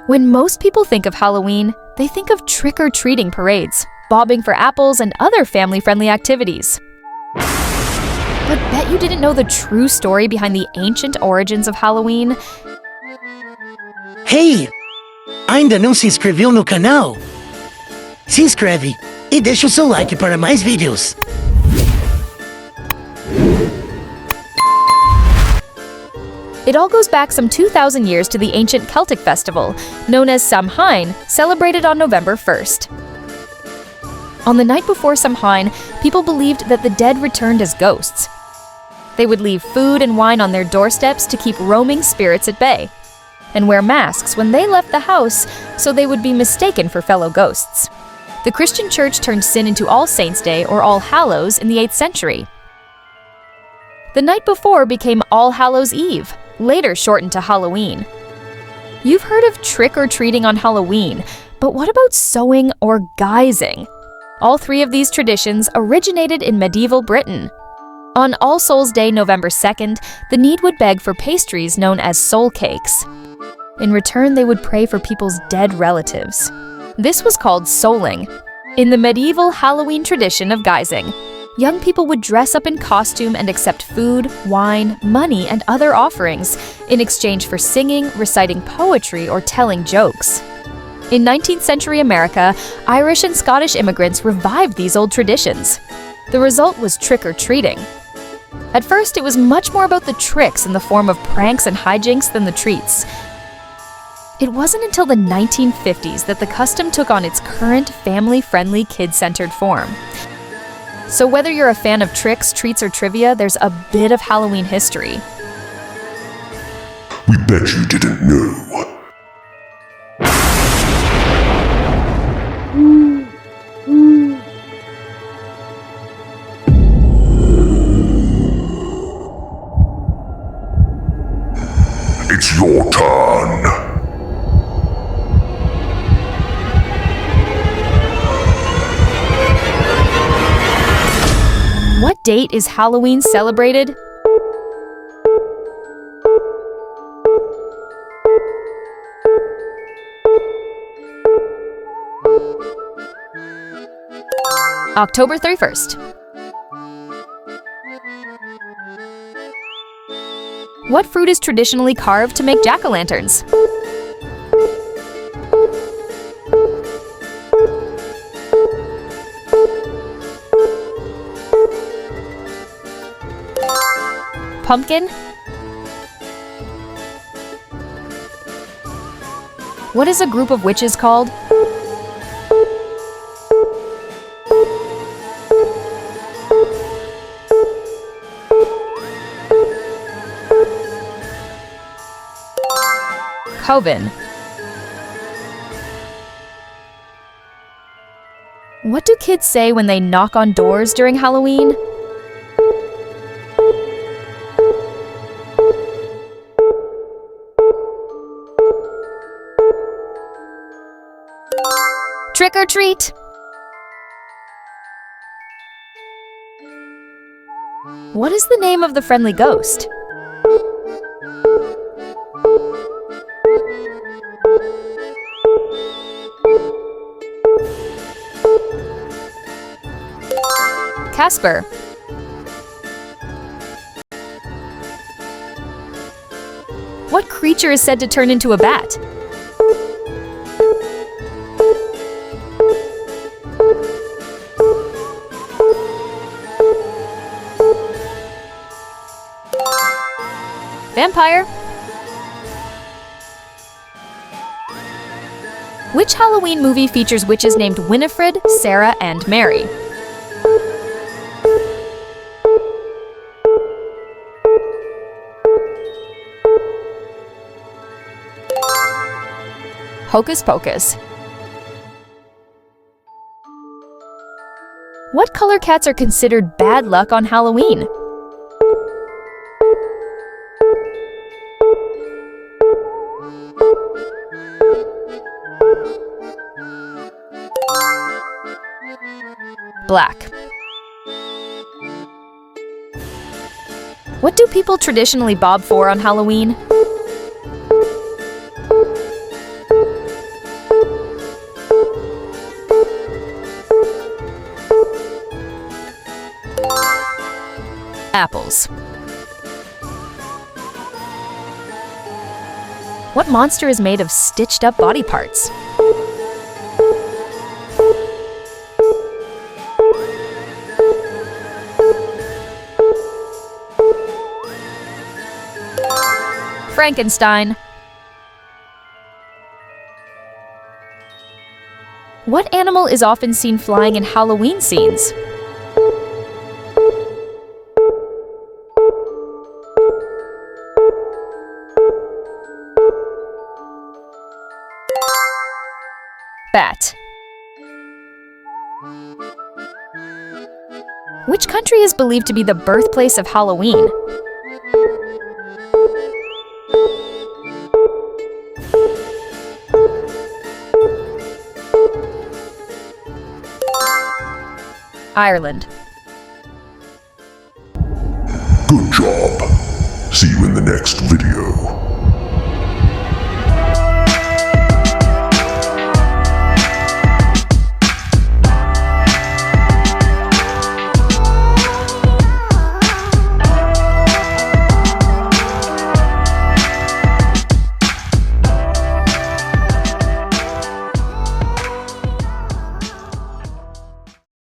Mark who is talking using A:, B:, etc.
A: When most people think of Halloween, they think of trick-or-treating parades, bobbing for apples, and other family-friendly activities. But bet you didn't know the true story behind the ancient origins of Halloween?
B: Hey! Ainda não se inscreveu no canal? Se inscreve e deixa o seu like para mais vídeos.
A: It all goes back some 2,000 years to the ancient Celtic festival, known as Samhain, celebrated on November 1st. On the night before Samhain, people believed that the dead returned as ghosts. They would leave food and wine on their doorsteps to keep roaming spirits at bay, and wear masks when they left the house so they would be mistaken for fellow ghosts. The Christian Church turned sin into All Saints' Day or All Hallows in the 8th century. The night before became All Hallows' Eve, later shortened to Halloween. You've heard of trick-or-treating on Halloween, but what about sewing or guising? All three of these traditions originated in medieval Britain. On All Souls' Day, November 2nd, the need would beg for pastries known as soul cakes. In return, they would pray for people's dead relatives. This was called souling. In the medieval Halloween tradition of guising, young people would dress up in costume and accept food, wine, money, and other offerings in exchange for singing, reciting poetry, or telling jokes. In 19th century America, Irish and Scottish immigrants revived these old traditions. The result was trick-or-treating. At first, it was much more about the tricks in the form of pranks and hijinks than the treats. It wasn't until the 1950s that the custom took on its current family-friendly, kid-centered form. So whether you're a fan of tricks, treats, or trivia, there's a bit of Halloween history.
C: We bet you didn't know. It's your turn.
A: What date is Halloween celebrated? October 31st. What fruit is traditionally carved to make jack-o'-lanterns? Pumpkin? What is a group of witches called? Coven. What do kids say when they knock on doors during Halloween? Trick or treat! What is the name of the friendly ghost? Casper. What creature is said to turn into a bat? Vampire. Which Halloween movie features witches named Winifred, Sarah, and Mary? Hocus Pocus. What color cats are considered bad luck on Halloween? Black. What do people traditionally bob for on Halloween? Apples. What monster is made of stitched-up body parts? Frankenstein. What animal is often seen flying in Halloween scenes? Bat. Which country is believed to be the birthplace of Halloween? Ireland.
C: Good job. See you in the next video.